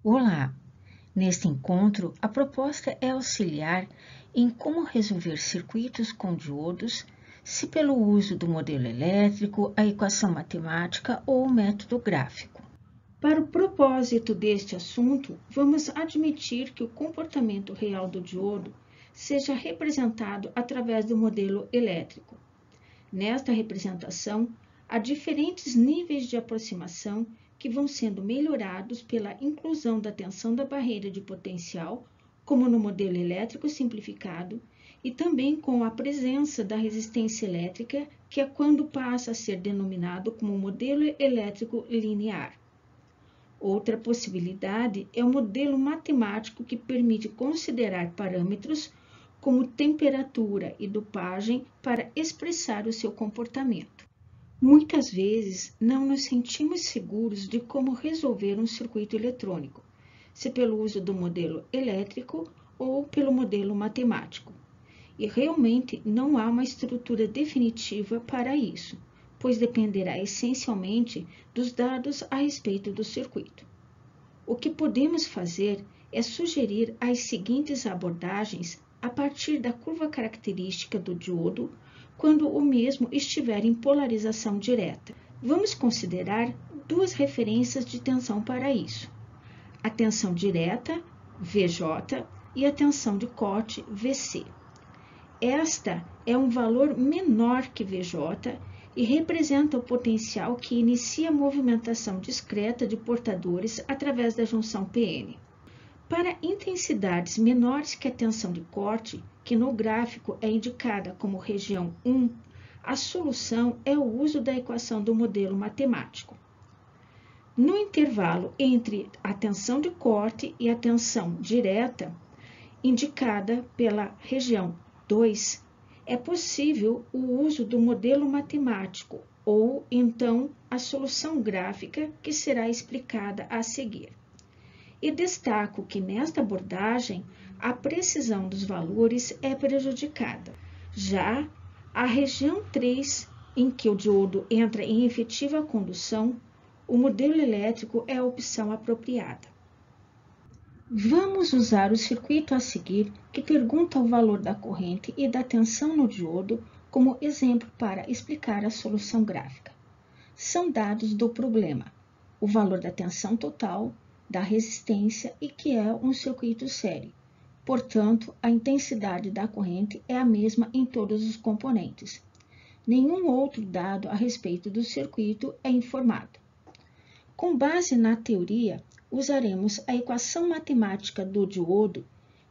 Olá! Neste encontro, a proposta é auxiliar em como resolver circuitos com diodos, se pelo uso do modelo elétrico, a equação matemática ou o método gráfico. Para o propósito deste assunto, vamos admitir que o comportamento real do diodo seja representado através do modelo elétrico. Nesta representação, há diferentes níveis de aproximação que vão sendo melhorados pela inclusão da tensão da barreira de potencial, como no modelo elétrico simplificado, e também com a presença da resistência elétrica, que é quando passa a ser denominado como modelo elétrico linear. Outra possibilidade é o modelo matemático que permite considerar parâmetros como temperatura e dopagem para expressar o seu comportamento. Muitas vezes não nos sentimos seguros de como resolver um circuito eletrônico, se pelo uso do modelo elétrico ou pelo modelo matemático. E realmente não há uma estrutura definitiva para isso, pois dependerá essencialmente dos dados a respeito do circuito. O que podemos fazer é sugerir as seguintes abordagens a partir da curva característica do diodo quando o mesmo estiver em polarização direta. Vamos considerar duas referências de tensão para isso: a tensão direta, VJ, e a tensão de corte, VC. Esta é um valor menor que VJ e representa o potencial que inicia a movimentação discreta de portadores através da junção PN. Para intensidades menores que a tensão de corte, que no gráfico é indicada como região 1, a solução é o uso da equação do modelo matemático. No intervalo entre a tensão de corte e a tensão direta, indicada pela região 2, é possível o uso do modelo matemático ou, então, a solução gráfica que será explicada a seguir. E destaco que nesta abordagem a precisão dos valores é prejudicada. Já a região 3, em que o diodo entra em efetiva condução, o modelo elétrico é a opção apropriada. Vamos usar o circuito a seguir, que pergunta o valor da corrente e da tensão no diodo, como exemplo para explicar a solução gráfica. São dados do problema: o valor da tensão total, da resistência e que é um circuito série. Portanto, a intensidade da corrente é a mesma em todos os componentes. Nenhum outro dado a respeito do circuito é informado. Com base na teoria, usaremos a equação matemática do diodo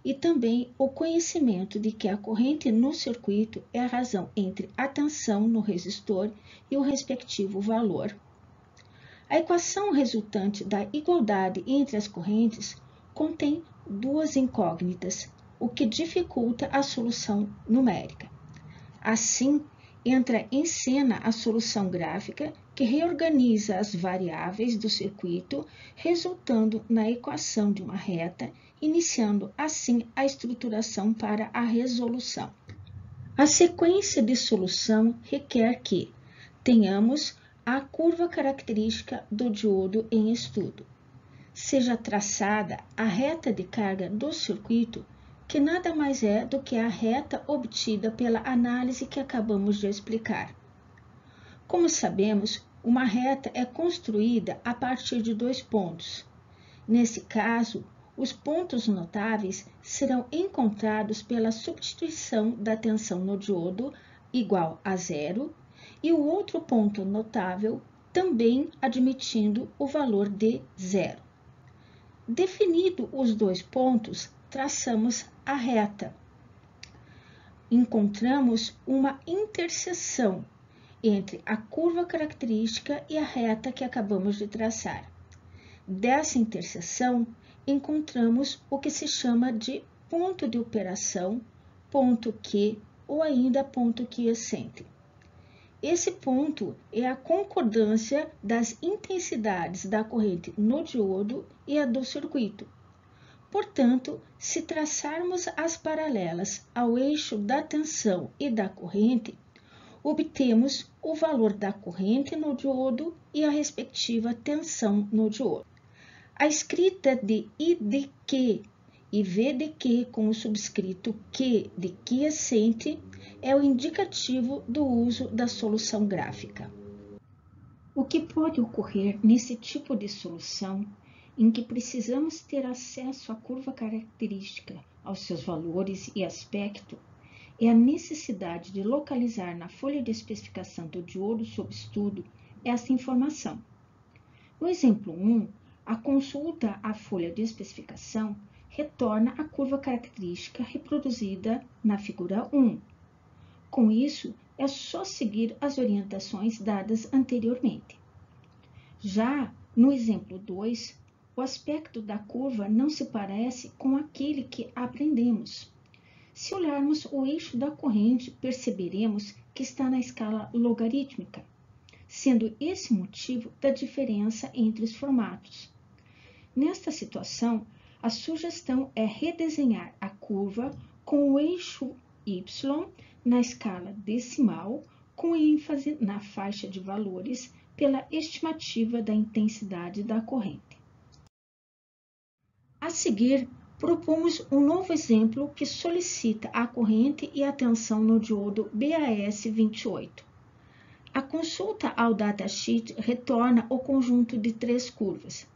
e também o conhecimento de que a corrente no circuito é a razão entre a tensão no resistor e o respectivo valor. A equação resultante da igualdade entre as correntes contém duas incógnitas, o que dificulta a solução numérica. Assim, entra em cena a solução gráfica, que reorganiza as variáveis do circuito, resultando na equação de uma reta, iniciando assim a estruturação para a resolução. A sequência de solução requer que tenhamos a curva característica do diodo em estudo. Seja traçada a reta de carga do circuito, que nada mais é do que a reta obtida pela análise que acabamos de explicar. Como sabemos, uma reta é construída a partir de dois pontos. Nesse caso, os pontos notáveis serão encontrados pela substituição da tensão no diodo igual a zero e o outro ponto notável também admitindo o valor de zero. Definido os dois pontos, traçamos a reta. Encontramos uma interseção entre a curva característica e a reta que acabamos de traçar. Dessa interseção, encontramos o que se chama de ponto de operação, ponto Q ou ainda ponto quiescente. Esse ponto é a concordância das intensidades da corrente no diodo e a do circuito. Portanto, se traçarmos as paralelas ao eixo da tensão e da corrente, obtemos o valor da corrente no diodo e a respectiva tensão no diodo. A escrita de I de Q e V de Q com o subscrito Q de quiescente é o indicativo do uso da solução gráfica. O que pode ocorrer nesse tipo de solução, em que precisamos ter acesso à curva característica, aos seus valores e aspecto, é a necessidade de localizar na folha de especificação do diodo sob estudo essa informação. No exemplo 1, a consulta à folha de especificação retorna a curva característica reproduzida na figura 1. Com isso, é só seguir as orientações dadas anteriormente. Já no exemplo 2, o aspecto da curva não se parece com aquele que aprendemos. Se olharmos o eixo da corrente, perceberemos que está na escala logarítmica, sendo esse o motivo da diferença entre os formatos. Nesta situação, a sugestão é redesenhar a curva com o eixo y na escala decimal, com ênfase na faixa de valores pela estimativa da intensidade da corrente. A seguir, propomos um novo exemplo que solicita a corrente e a tensão no diodo BAS28. A consulta ao datasheet retorna o conjunto de 3 curvas.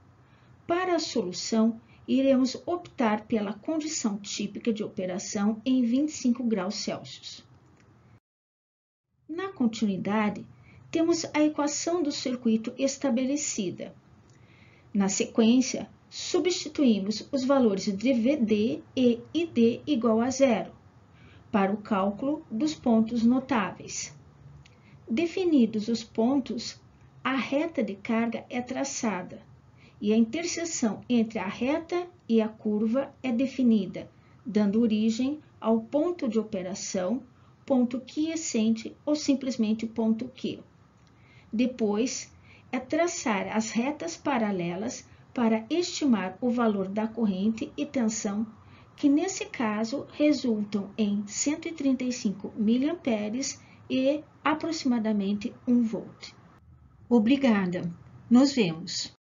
Para a solução, iremos optar pela condição típica de operação em 25 graus Celsius. Na continuidade, temos a equação do circuito estabelecida. Na sequência, substituímos os valores de VD e ID igual a 0 para o cálculo dos pontos notáveis. Definidos os pontos, a reta de carga é traçada e a interseção entre a reta e a curva é definida, dando origem ao ponto de operação, ponto quiescente ou simplesmente ponto Q. Depois, é traçar as retas paralelas para estimar o valor da corrente e tensão, que nesse caso resultam em 135 mA e aproximadamente 1 volt. Obrigada. Nos vemos.